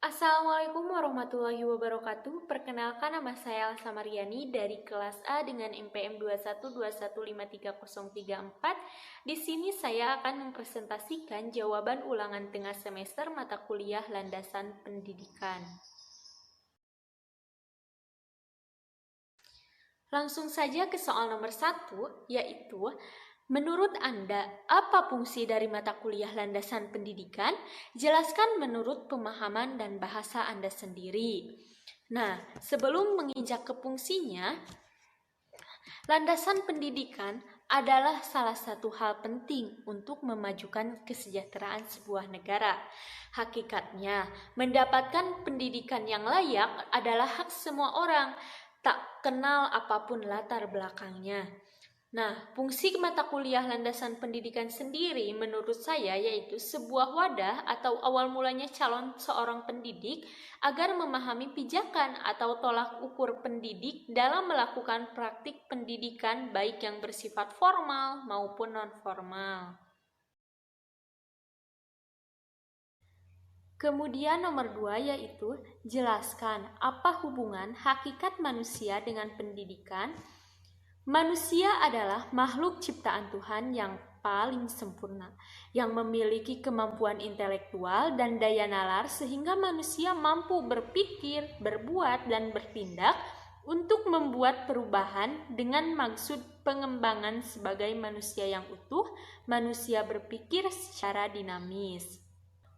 Assalamualaikum warahmatullahi wabarakatuh. Perkenalkan, nama saya Elsa Mariani dari kelas A dengan NPM 21215334. Di sini saya akan mempresentasikan jawaban ulangan tengah semester mata kuliah Landasan Pendidikan. Langsung saja ke soal nomor 1, yaitu menurut Anda, apa fungsi dari mata kuliah Landasan Pendidikan? Jelaskan menurut pemahaman dan bahasa Anda sendiri. Nah, sebelum menginjak ke fungsinya, landasan pendidikan adalah salah satu hal penting untuk memajukan kesejahteraan sebuah negara. Hakikatnya, mendapatkan pendidikan yang layak adalah hak semua orang, tak kenal apapun latar belakangnya. Nah, fungsi mata kuliah landasan pendidikan sendiri menurut saya yaitu sebuah wadah atau awal mulanya calon seorang pendidik agar memahami pijakan atau tolak ukur pendidik dalam melakukan praktik pendidikan baik yang bersifat formal maupun non-formal. Kemudian nomor 2 yaitu jelaskan apa hubungan hakikat manusia dengan pendidikan. Manusia adalah makhluk ciptaan Tuhan yang paling sempurna, yang memiliki kemampuan intelektual dan daya nalar sehingga manusia mampu berpikir, berbuat, dan bertindak untuk membuat perubahan dengan maksud pengembangan sebagai manusia yang utuh. Manusia berpikir secara dinamis.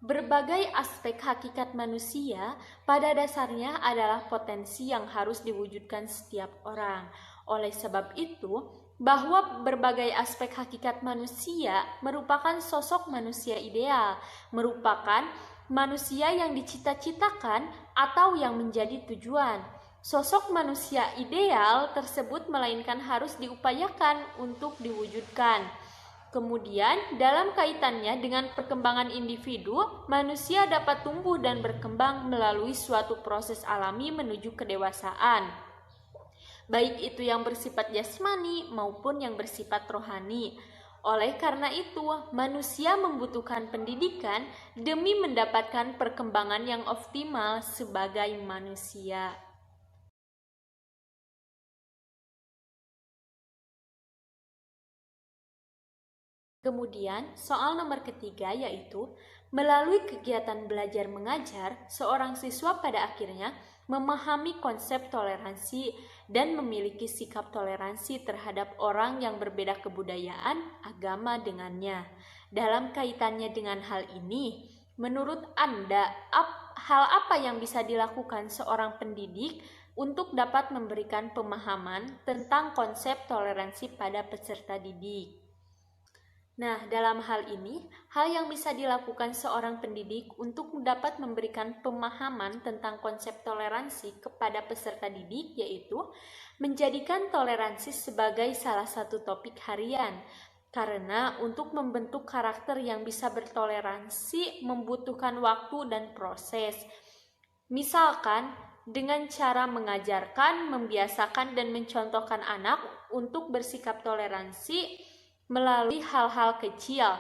Berbagai aspek hakikat manusia pada dasarnya adalah potensi yang harus diwujudkan setiap orang. Oleh sebab itu, bahwa berbagai aspek hakikat manusia merupakan sosok manusia ideal, merupakan manusia yang dicita-citakan atau yang menjadi tujuan. Sosok manusia ideal tersebut melainkan harus diupayakan untuk diwujudkan. Kemudian, dalam kaitannya dengan perkembangan individu, manusia dapat tumbuh dan berkembang melalui suatu proses alami menuju kedewasaan, baik itu yang bersifat jasmani maupun yang bersifat rohani. Oleh karena itu, manusia membutuhkan pendidikan demi mendapatkan perkembangan yang optimal sebagai manusia. Kemudian, soal nomor ketiga yaitu melalui kegiatan belajar mengajar, seorang siswa pada akhirnya memahami konsep toleransi dan memiliki sikap toleransi terhadap orang yang berbeda kebudayaan, agama dengannya. Dalam kaitannya dengan hal ini, menurut Anda, hal apa yang bisa dilakukan seorang pendidik untuk dapat memberikan pemahaman tentang konsep toleransi pada peserta didik? Nah, dalam hal ini, hal yang bisa dilakukan seorang pendidik untuk dapat memberikan pemahaman tentang konsep toleransi kepada peserta didik yaitu menjadikan toleransi sebagai salah satu topik harian. Karena untuk membentuk karakter yang bisa bertoleransi membutuhkan waktu dan proses. Misalkan, dengan cara mengajarkan, membiasakan, dan mencontohkan anak untuk bersikap toleransi melalui hal-hal kecil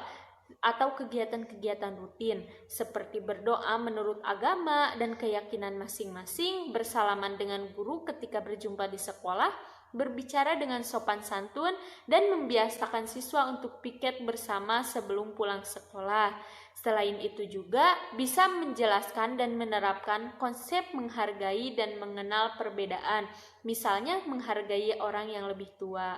atau kegiatan-kegiatan rutin seperti berdoa menurut agama dan keyakinan masing-masing, bersalaman dengan guru ketika berjumpa di sekolah, berbicara dengan sopan santun, dan membiasakan siswa untuk piket bersama sebelum pulang sekolah. Selain itu juga bisa menjelaskan dan menerapkan konsep menghargai dan mengenal perbedaan, misalnya menghargai orang yang lebih tua.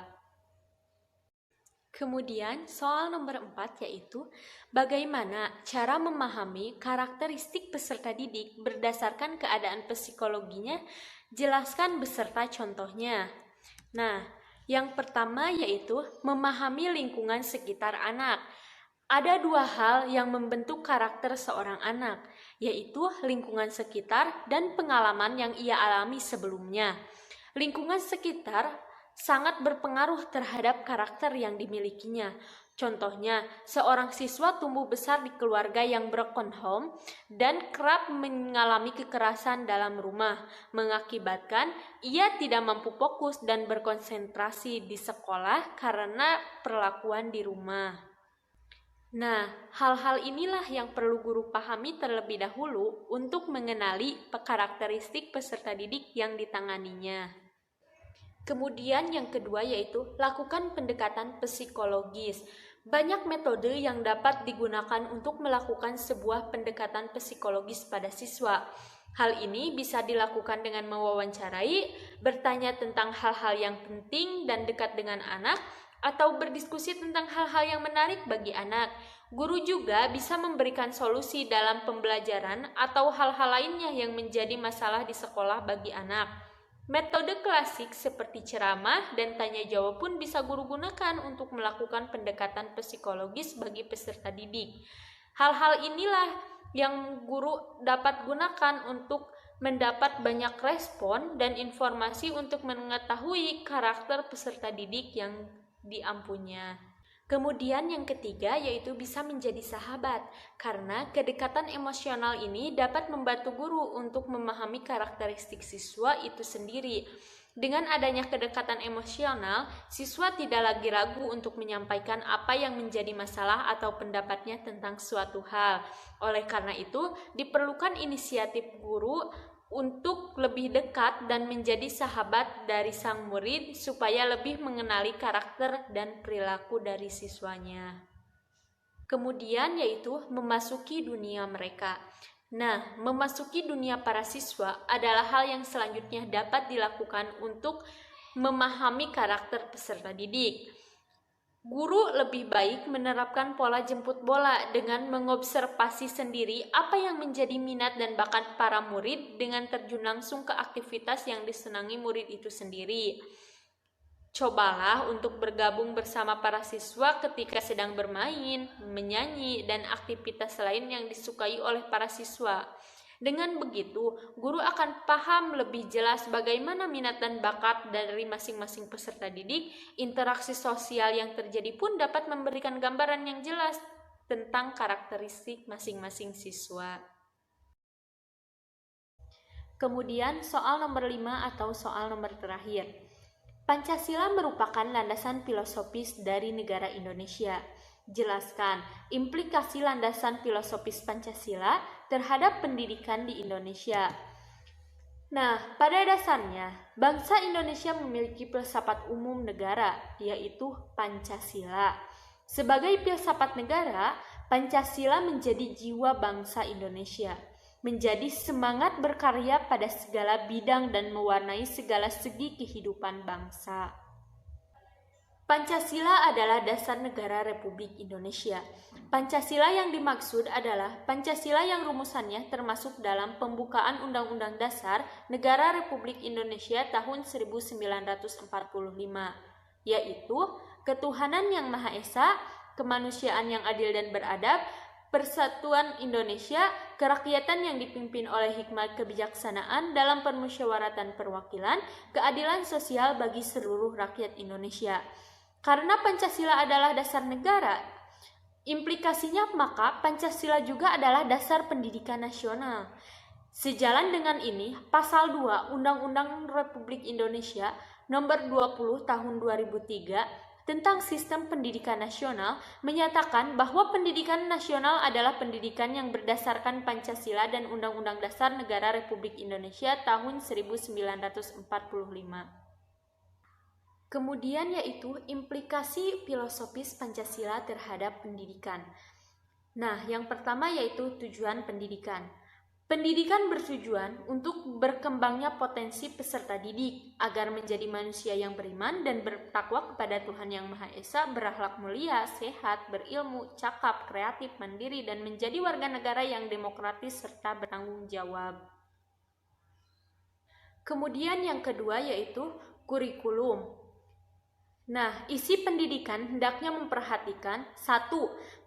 Kemudian soal nomor 4 yaitu bagaimana cara memahami karakteristik peserta didik berdasarkan keadaan psikologinya, jelaskan beserta contohnya. Nah, yang pertama yaitu memahami lingkungan sekitar anak. Ada dua hal yang membentuk karakter seorang anak, yaitu lingkungan sekitar dan pengalaman yang ia alami sebelumnya. Lingkungan sekitar sangat berpengaruh terhadap karakter yang dimilikinya. Contohnya, seorang siswa tumbuh besar di keluarga yang broken home dan kerap mengalami kekerasan dalam rumah, mengakibatkan ia tidak mampu fokus dan berkonsentrasi di sekolah karena perlakuan di rumah. Nah, hal-hal inilah yang perlu guru pahami terlebih dahulu untuk mengenali karakteristik peserta didik yang ditanganinya. Kemudian yang kedua yaitu lakukan pendekatan psikologis. Banyak metode yang dapat digunakan untuk melakukan sebuah pendekatan psikologis pada siswa. Hal ini bisa dilakukan dengan mewawancarai, bertanya tentang hal-hal yang penting dan dekat dengan anak, atau berdiskusi tentang hal-hal yang menarik bagi anak. Guru juga bisa memberikan solusi dalam pembelajaran atau hal-hal lainnya yang menjadi masalah di sekolah bagi anak. Metode klasik seperti ceramah dan tanya jawab pun bisa guru gunakan untuk melakukan pendekatan psikologis bagi peserta didik. Hal-hal inilah yang guru dapat gunakan untuk mendapat banyak respon dan informasi untuk mengetahui karakter peserta didik yang diampunya. Kemudian yang ketiga yaitu bisa menjadi sahabat, karena kedekatan emosional ini dapat membantu guru untuk memahami karakteristik siswa itu sendiri. Dengan adanya kedekatan emosional, siswa tidak lagi ragu untuk menyampaikan apa yang menjadi masalah atau pendapatnya tentang suatu hal. Oleh karena itu, diperlukan inisiatif guru untuk lebih dekat dan menjadi sahabat dari sang murid supaya lebih mengenali karakter dan perilaku dari siswanya. Kemudian yaitu memasuki dunia mereka. Nah, memasuki dunia para siswa adalah hal yang selanjutnya dapat dilakukan untuk memahami karakter peserta didik. Guru lebih baik menerapkan pola jemput bola dengan mengobservasi sendiri apa yang menjadi minat dan bakat para murid dengan terjun langsung ke aktivitas yang disenangi murid itu sendiri. Cobalah untuk bergabung bersama para siswa ketika sedang bermain, menyanyi, dan aktivitas lain yang disukai oleh para siswa. Dengan begitu, guru akan paham lebih jelas bagaimana minat dan bakat dari masing-masing peserta didik. Interaksi sosial yang terjadi pun dapat memberikan gambaran yang jelas tentang karakteristik masing-masing siswa. Kemudian soal nomor 5 atau soal nomor terakhir. Pancasila merupakan landasan filosofis dari negara Indonesia. Jelaskan implikasi landasan filosofis Pancasila terhadap pendidikan di Indonesia. Nah, pada dasarnya, bangsa Indonesia memiliki filsafat umum negara, yaitu Pancasila. Sebagai filsafat negara, Pancasila menjadi jiwa bangsa Indonesia, menjadi semangat berkarya pada segala bidang dan mewarnai segala segi kehidupan bangsa. Pancasila adalah dasar negara Republik Indonesia. Pancasila yang dimaksud adalah Pancasila yang rumusannya termasuk dalam pembukaan Undang-Undang Dasar Negara Republik Indonesia tahun 1945, yaitu ketuhanan yang Maha Esa, kemanusiaan yang adil dan beradab, persatuan Indonesia, kerakyatan yang dipimpin oleh hikmat kebijaksanaan dalam permusyawaratan perwakilan, keadilan sosial bagi seluruh rakyat Indonesia. Karena Pancasila adalah dasar negara, implikasinya maka Pancasila juga adalah dasar pendidikan nasional. Sejalan dengan ini, Pasal 2 Undang-Undang Republik Indonesia Nomor 20 Tahun 2003 tentang Sistem Pendidikan Nasional menyatakan bahwa pendidikan nasional adalah pendidikan yang berdasarkan Pancasila dan Undang-Undang Dasar Negara Republik Indonesia tahun 1945. Kemudian yaitu implikasi filosofis Pancasila terhadap pendidikan. Nah, yang pertama yaitu tujuan pendidikan. Pendidikan bertujuan untuk berkembangnya potensi peserta didik agar menjadi manusia yang beriman dan bertakwa kepada Tuhan Yang Maha Esa, berakhlak mulia, sehat, berilmu, cakap, kreatif, mandiri, dan menjadi warga negara yang demokratis serta bertanggung jawab. Kemudian yang kedua yaitu kurikulum. Nah, isi pendidikan hendaknya memperhatikan 1.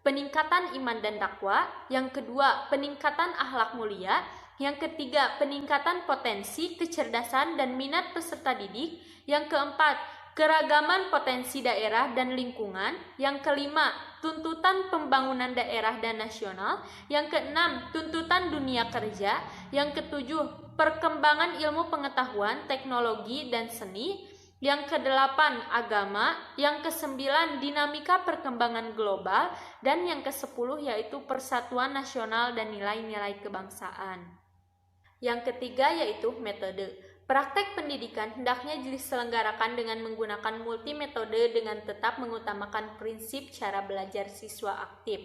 Peningkatan iman dan takwa, yang kedua, peningkatan akhlak mulia, yang ketiga, peningkatan potensi, kecerdasan, dan minat peserta didik, yang keempat, keragaman potensi daerah dan lingkungan, yang kelima, tuntutan pembangunan daerah dan nasional, yang keenam, tuntutan dunia kerja, yang ketujuh, perkembangan ilmu pengetahuan, teknologi, dan seni, Yang ke-8 agama, yang ke-9 dinamika perkembangan global, dan yang ke-10 yaitu persatuan nasional dan nilai-nilai kebangsaan. Yang ketiga yaitu metode. Praktek pendidikan hendaknya diselenggarakan dengan menggunakan multimetode dengan tetap mengutamakan prinsip cara belajar siswa aktif.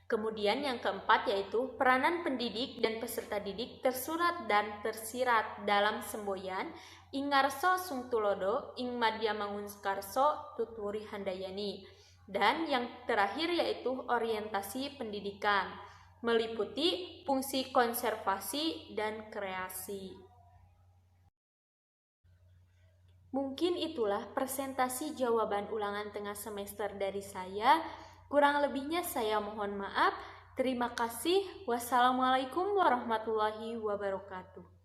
Kemudian yang keempat yaitu peranan pendidik dan peserta didik tersurat dan tersirat dalam semboyan ing ngarso sung tulodo ing madya mangunskarso tuturi handayani. Dan yang terakhir yaitu orientasi pendidikan, meliputi fungsi konservasi dan kreasi. Mungkin itulah presentasi jawaban ulangan tengah semester dari saya. Kurang lebihnya saya mohon maaf. Terima kasih. Wassalamualaikum warahmatullahi wabarakatuh.